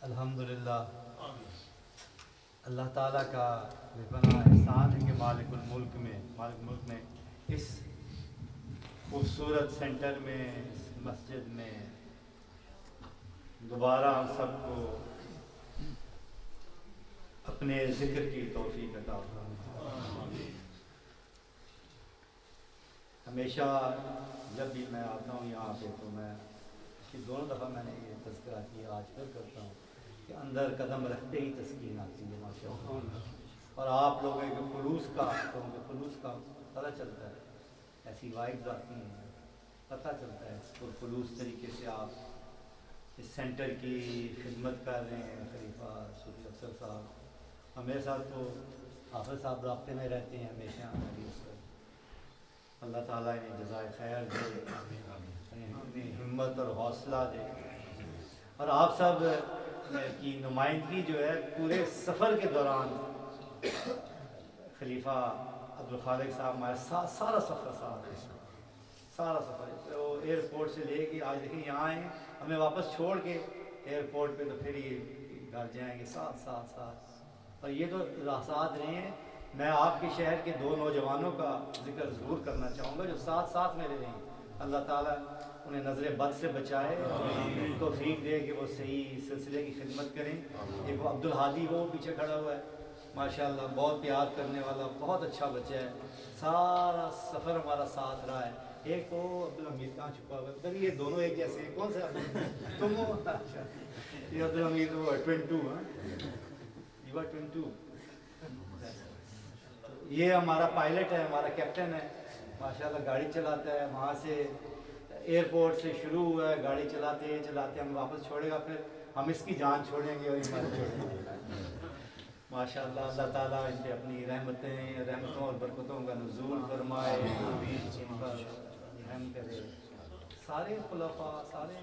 الحمدللہ اللہ تعالیٰ کا بے پناہ احسان ہے کہ مالک الملک میں اس خوبصورت سینٹر میں اس مسجد میں دوبارہ ہم سب کو اپنے ذکر کی توفیق عطا فرمائے۔ ہمیشہ جب بھی میں آتا ہوں یہاں پہ تو میں دونوں دفعہ میں نے یہ تذکرہ کیا، آج پھر کرتا ہوں کہ اندر قدم رکھتے ہی تسکین آتی ہے ماشاء اللہ، اور آپ لوگوں کے خلوص کا پتہ چلتا ہے، ایسی وائبز آتی ہیں، پتہ چلتا ہے اور خلوص طریقے سے آپ اس سینٹر کی خدمت کر رہے ہیں۔ خلیفہ صوفی افسر صاحب ہمارے ساتھ تو حافظ صاحب رابطے میں رہتے ہیں ہمیشہ، اللہ تعالیٰ انہیں جزائے خیر دے، انہیں ہمت اور حوصلہ دے، اور آپ سب کی نمائندگی جو ہے پورے سفر کے دوران خلیفہ عبدالخالق صاحب ہمارے ساتھ سارا سفر وہ ایئرپورٹ سے لے کے آج دیکھیں یہاں آئے، ہمیں واپس چھوڑ کے ایئرپورٹ پہ، تو پھر یہ گھر جائیں گے ساتھ، اور یہ تو ساتھ رہے ہیں۔ میں آپ کے شہر کے دو نوجوانوں کا ذکر ضرور کرنا چاہوں گا جو ساتھ میرے رہے ہیں، اللہ تعالیٰ انہیں نظر بد سے بچائے، توفیق دے کہ وہ صحیح سلسلے کی خدمت کریں۔ ایک وہ عبدالحادی وہ پیچھے کھڑا ہوا ہے، ماشاءاللہ بہت پیار کرنے والا، بہت اچھا بچہ ہے، سارا سفر ہمارا ساتھ رہا ہے۔ ایک وہ عبدالحمید کہاں چھپا ہوا ہے، یہ دونوں ایک جیسے ہیں، کون سا تم ہو؟ یہ عبدالحمید وہ ہے 22، یو آر 22۔ یہ ہمارا پائلٹ ہے، ہمارا کیپٹن ہے، ماشاءاللہ گاڑی چلاتا ہے، وہاں سے ایئرپورٹ سے شروع ہوا ہے، گاڑی چلاتے ہم واپس چھوڑے گا، پھر ہم اس کی جان چھوڑیں گے اور ایمان چھوڑیں گے ماشاءاللہ۔ اللہ تعالیٰ ان پہ اپنی رحمتوں اور برکتوں کا نزول فرمائے، ان پر رحم کرے۔ سارے خلفاء سارے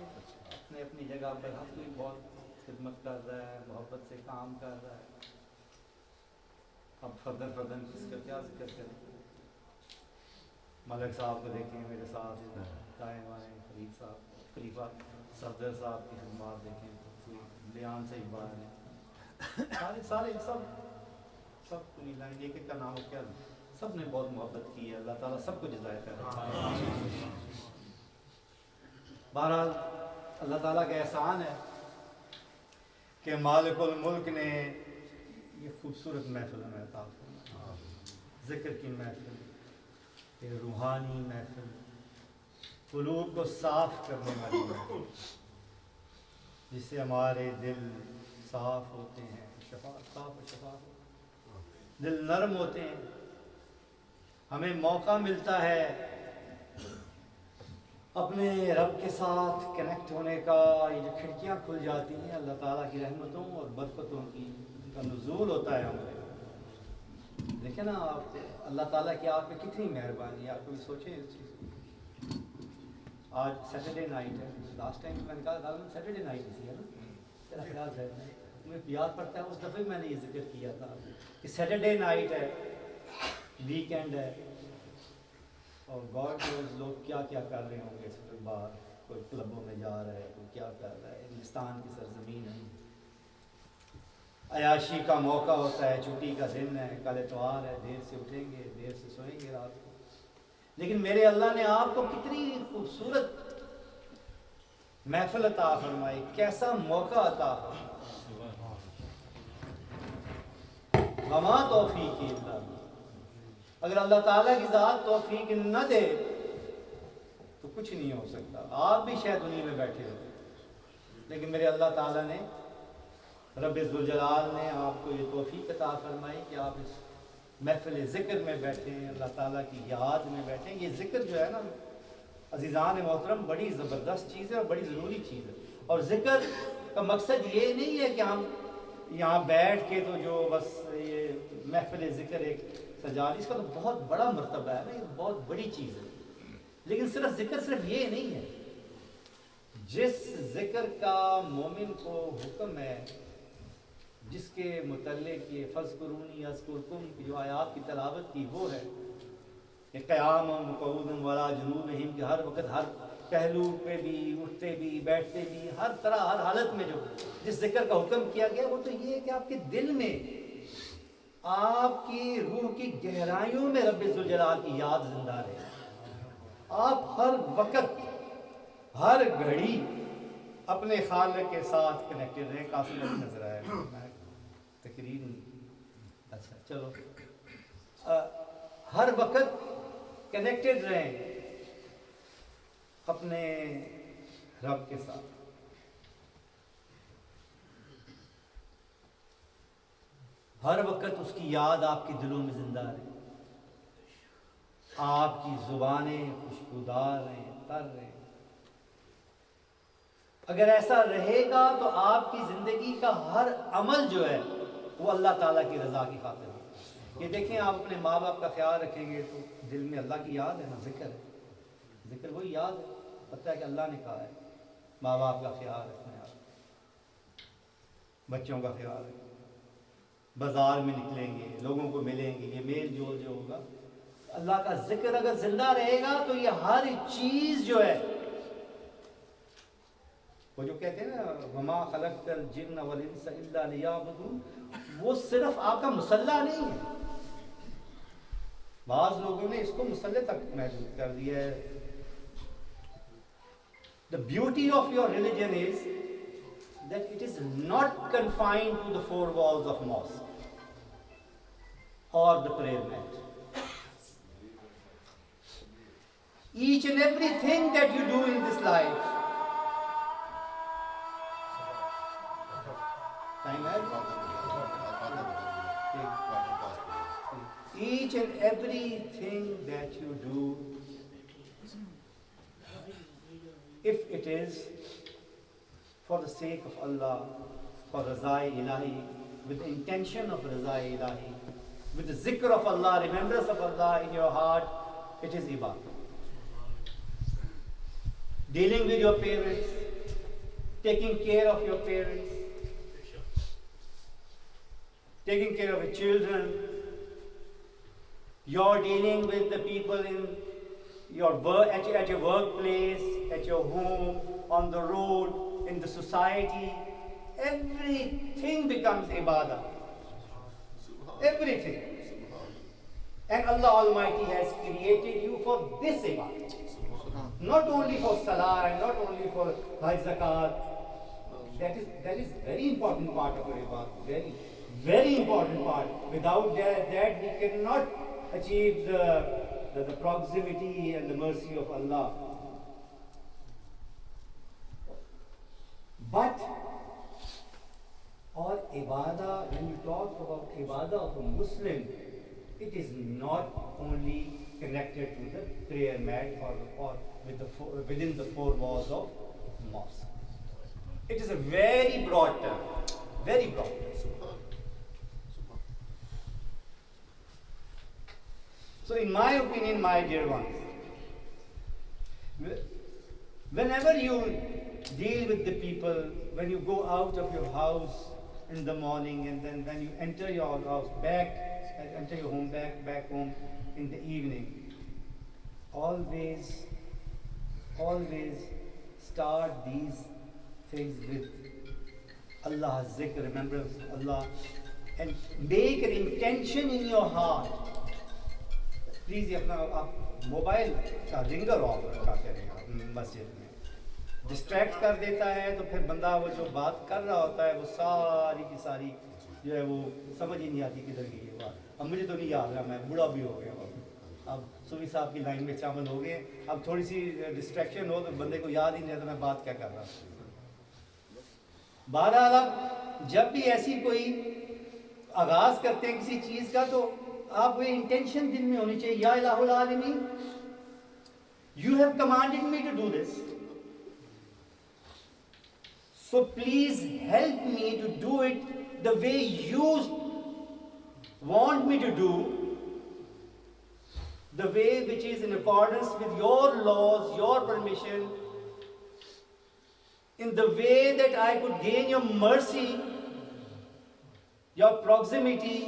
اپنی جگہ پر، ہر کوئی بہت خدمت کر رہا ہے، محبت سے کام کر رہا ہے۔ اب فردن کس کا کیا ذکر کریں، ملک صاحب کو دیکھیں میرے ساتھ دائیں بائیں، فرید صاحب، خلیفہ صفدر صاحب کی خدمات دیکھیں، کوئی بیان سے ہی باہر ہیں، سارے سب پوری لائن ایک ایک کا نام ہو کیا، سب نے بہت محبت کی ہے، اللہ تعالیٰ سب کو جزائے خیر۔ بہرحال اللہ تعالیٰ کا احسان ہے کہ مالک الملک نے یہ خوبصورت محفل میں عطا فرمائی، ذکر کی محفل، یہ روحانی محفل، قلوب کو صاف کرنے والی محفل، جس سے ہمارے دل صاف ہوتے ہیں، شفاف دل نرم ہوتے ہیں، ہمیں موقع ملتا ہے اپنے رب کے ساتھ کنیکٹ ہونے کا۔ یہ جو کھڑکیاں کھل جاتی ہیں اللہ تعالیٰ کی رحمتوں اور برکتوں کی، کا نزول ہوتا ہے ہمارے۔ دیکھیں نا آپ، اللہ تعالیٰ کی آپ پہ کتنی مہربانی ہے، آپ کبھی سوچیں اس چیز کو۔ آج سیٹرڈے نائٹ ہے، لاسٹ ٹائم میں نے کہا سیٹرڈے نائٹ اسی ہے نا، میرا خیال ہے، مجھے یاد پڑتا ہے اس دفعہ میں نے یہ ذکر کیا تھا کہ سیٹرڈے نائٹ ہے، ویکینڈ ہے، اور گاڈ نوز لوگ کیا کر رہے ہوں گے اس وقت باہر، کوئی کلبوں میں جا رہا ہے، کوئی کیا کر رہا ہے، ہندوستان کی سرزمین ہے، عیاشی کا موقع ہوتا ہے، چھٹی کا دن ہے، کل اتوار ہے، دیر سے اٹھیں گے، دیر سے سوئیں گے رات کو، لیکن میرے اللہ نے آپ کو کتنی خوبصورت محفل عطا فرمائی، کیسا موقع عطا فرمائی۔ وما توفیقی الا باللہ، اگر اللہ تعالیٰ کی ذات توفیق نہ دے تو کچھ نہیں ہو سکتا۔ آپ بھی شاید دنیا میں بیٹھے ہو، لیکن میرے اللہ تعالیٰ نے، رب ذوالجلال نے آپ کو یہ توفیق عطا فرمائی کہ آپ اس محفل ذکر میں بیٹھیں، اللہ تعالیٰ کی یاد میں بیٹھیں۔ یہ ذکر جو ہے نا عزیزان محترم، بڑی زبردست چیز ہے اور بڑی ضروری چیز ہے، اور ذکر کا مقصد یہ نہیں ہے کہ ہم یہاں بیٹھ کے تو جو بس یہ محفل ذکر ایک سجا لی، اس کا تو بہت بڑا مرتبہ ہے نا، یہ بہت بڑی چیز ہے، لیکن ذکر صرف یہ نہیں ہے۔ جس ذکر کا مومن کو حکم ہے، جس کے متعلق یہ فَاذْكُرُونِي أَذْكُرْكُمْ کی جو آیات کی تلاوت کی وہ ہے کہ قیام وقعود وعلی جنوبہم، کہ ہر وقت ہر پہلو پہ بھی، اٹھتے بھی، بیٹھتے بھی، ہر طرح ہر حالت میں جو جس ذکر کا حکم کیا گیا وہ تو یہ ہے کہ آپ کے دل میں، آپ کی روح کی گہرائیوں میں رب ذوالجلال کی یاد زندہ رہے. آپ ہر وقت ہر گھڑی اپنے خالق کے ساتھ کنیکٹڈ رہیں. کافی لوگ نظر آئے تقریر. اچھا چلو، ہر وقت کنیکٹڈ رہیں اپنے رب کے ساتھ. ہر وقت اس کی یاد آپ کے دلوں میں زندہ رہے. آپ کی زبانیں خوشبودار رہیں، تر رہیں. اگر ایسا رہے گا تو آپ کی زندگی کا ہر عمل جو ہے وہ اللہ تعالیٰ کی رضا کی خاطر ہے. یہ دیکھیں، آپ اپنے ماں باپ کا خیال رکھیں گے تو دل میں اللہ کی یاد ہے نا، ذکر ہے. ذکر وہی یاد ہے، پتہ ہے کہ اللہ نے کہا ہے ماں باپ کا خیال رکھنا ہے، بچوں کا خیال رکھنا. بازار میں نکلیں گے، لوگوں کو ملیں گے، یہ میل جول جو ہوگا، اللہ کا ذکر اگر زندہ رہے گا تو یہ ہر چیز جو ہے، وہ جو کہتے ہیں نا وما خلقت الجن والانس الا لیعبدون، وہ صرف آپ کا مسلح نہیں ہے. بعض لوگوں نے اس کو مسلح تک محدود کر دیا ہے. The beauty of your religion is that it is not confined to the four walls of mosque or the prayer mat. Each and everything that you do in this life, each and everything that you do, if it is for the sake of Allah, for Razai Ilahi, with the intention of Razai Ilahi, with the zikr of Allah, remembrance of Allah in your heart, it is ibadah. Dealing with your parents, taking care of your parents, taking care of your children, you're dealing with the people in your work, at your workplace, at your home, on the road, in the society. Everything becomes ibadah. Everything. And Allah Almighty has created you for this ibadah. Not only for salah and not only for hajj, zakat. That is very important part of your ibadah. Very, very important part. Without that we cannot achieve the proximity and the mercy of Allah. But or ibadah, when you talk about ibadah of a Muslim, it is not only connected to the prayer mat or within the four walls of mosque. It is a very broad term, very broad term. So in my opinion, my dear ones, whenever you deal with the people, when you go out of your house in the morning and then when you enter your house enter your home back home in the evening, always start these things with Allah's zikr, remembrance of Allah, and make an intention in your heart. Please یہ اپنا آپ mobile کا رنگر of رکھا کریں مسجد میں. Distract کر دیتا ہے تو پھر بندہ وہ جو بات کر رہا ہوتا ہے وہ ساری کی ساری جو ہے وہ سمجھ ہی نہیں آتی کدھر گئی ہے بات. اب مجھے تو نہیں یاد رہا، میں بوڑھا بھی ہو گیا ہوں. اب سوی صاحب کی لائن میں شامل ہو گئے، اب تھوڑی سی ڈسٹریکشن ہو تو بندے کو یاد ہی نہیں رہتا میں بات کیا کر رہا ہوں. بہرحال اب جب بھی ایسی کوئی آغاز کرتے ہیں کسی چیز کا تو آپ وہ انٹینشن دل میں ہونی چاہیے. یا الہ العالمین، you have commanded me to do this, so please help me to do it the way you want me to do, the way which is in accordance with your laws, your permission, in the way that I could gain your mercy, your proximity.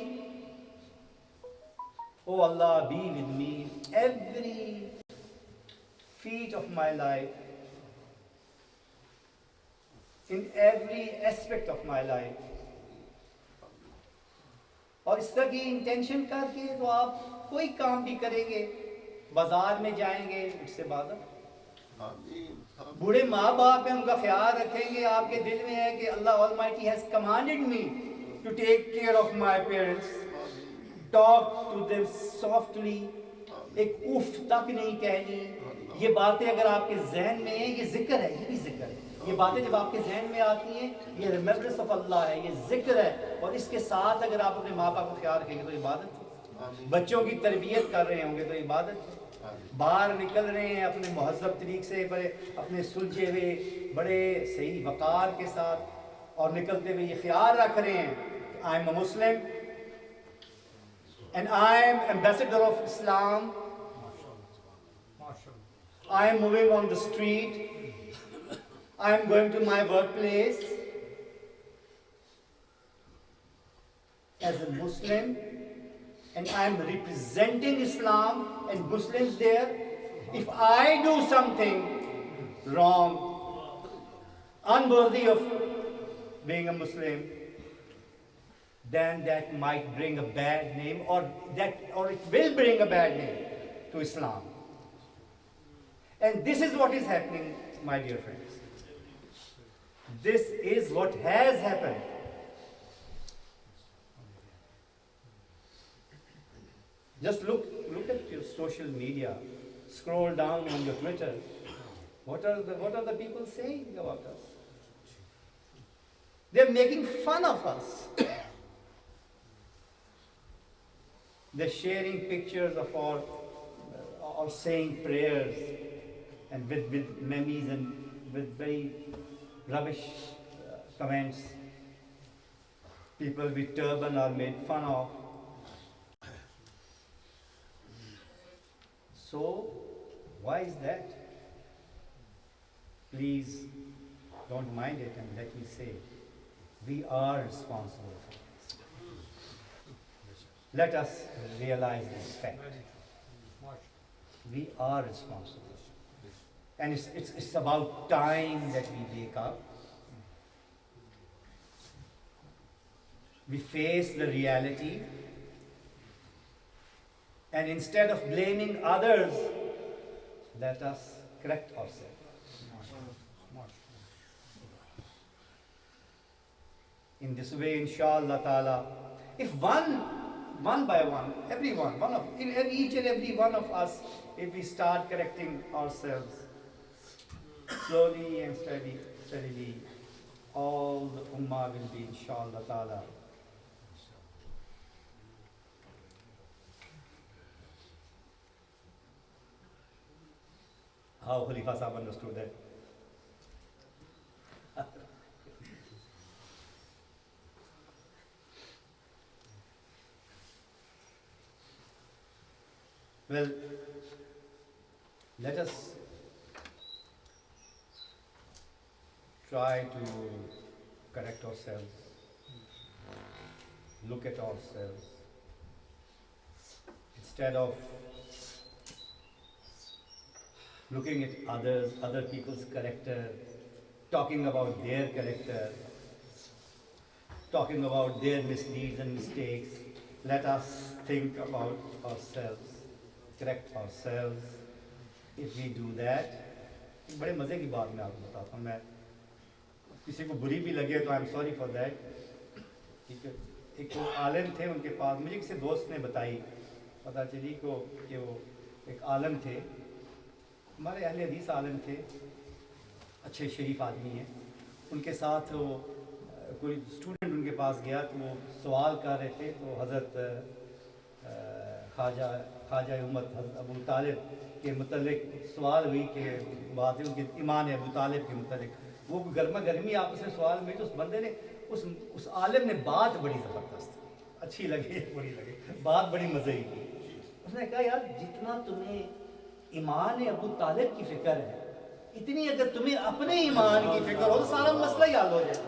Oh Allah, be with me every feet of my life, in every aspect of my life. اور اس طرح کی intention کر کے تو آپ کوئی کام بھی کریں گے, بازار میں جائیں گے, اٹس عبادت. بوڑھے ماں باپ ہیں, ان کا خیال رکھیں گے, آپ کے دل میں ہے کہ اللہ Almighty has commanded me to take care of my parents. Talk to them softly. ایک اف تک نہیں کہنی. یہ باتیں اگر آپ کے ذہن میں ہیں, یہ ذکر ہے, یہ بھی ذکر ہے. یہ باتیں جب آپ کے ذہن میں آتی ہیں, یہ ریمیمبرنس آف اللہ ہے, یہ ذکر ہے. اور اس کے ساتھ اگر آپ اپنے ماں باپ کو خیال رکھیں گے تو عبادت ہے. بچوں کی تربیت کر رہے ہوں گے تو عبادت ہے. باہر نکل رہے ہیں اپنے مہذب طریق سے, بڑے اپنے سلجھے ہوئے, بڑے صحیح وقار کے ساتھ, اور نکلتے ہوئے یہ خیال رکھ رہے ہیں کہ I am a Muslim and I am ambassador of Islam. I am moving on the street. I am going to my workplace as a Muslim, and I am representing Islam and Muslims there. If I do something wrong, unworthy of being a Muslim, then that might bring a bad name, or it will bring a bad name to Islam. And this is what is happening, my dear friends. This is what has happened. Just look at your social media. Scroll down on your Twitter. What are the people saying about us? They're making fun of us. They're sharing pictures of or saying prayers, and with memes and with very rubbish comments. People with turban are made fun of. So, why is that? Please don't mind it, and let me say, we are responsible for this. Let us realize this fact. We are responsible. And it's about time that we wake up. We face the reality. And instead of blaming others, let us correct ourselves. In this way, inshallah ta'ala, if one by one, each and every one of us, if we start correcting ourselves, slowly and steadily, all the ummah will be, inshallah ta'ala, how Khalifa Sahib understood that. Well, let us try to correct ourselves, look at ourselves, instead of looking at other people's character, talking about their character, talking about their misdeeds and mistakes. Let us think about ourselves, correct ourselves. If we do that, ایک بڑے مزے کی بات میں آپ کو بتاتا ہوں. میں کسی کو بری بھی لگے تو I am sorry for that. ٹھیک ہے, ایک وہ عالم تھے, ان کے پاس مجھے کسی دوست نے بتائی, پتہ چلی کہ وہ ایک عالم تھے, ہمارے اہل حدیث عالم تھے, اچھے شریف آدمی ہیں. ان کے ساتھ وہ کوئی اسٹوڈنٹ ان کے پاس گیا تو وہ سوال کر رہے تھے, تو حضرت خواجہ امت حضرت ابو طالب کے متعلق سوال ہوئی کہ بات ہے ان کے ایمان ابو طالب کے متعلق. وہ گرما گرمی آپس میں سوال ہوئی تو اس بندے نے اس عالم نے بات بڑی زبردست, اچھی لگی, بڑی لگی بات, بڑی مزے کی. اس نے کہا یار جتنا تمہیں ایمان ابو طالب کی فکر ہے, اتنی اگر تمہیں اپنے ایمان کی فکر ہو تو سارا مسئلہ ہی حل ہو جائے.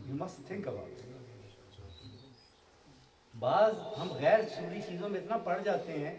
You must think about it. بعض ہم غیر شعوری چیزوں میں اتنا پڑ جاتے ہیں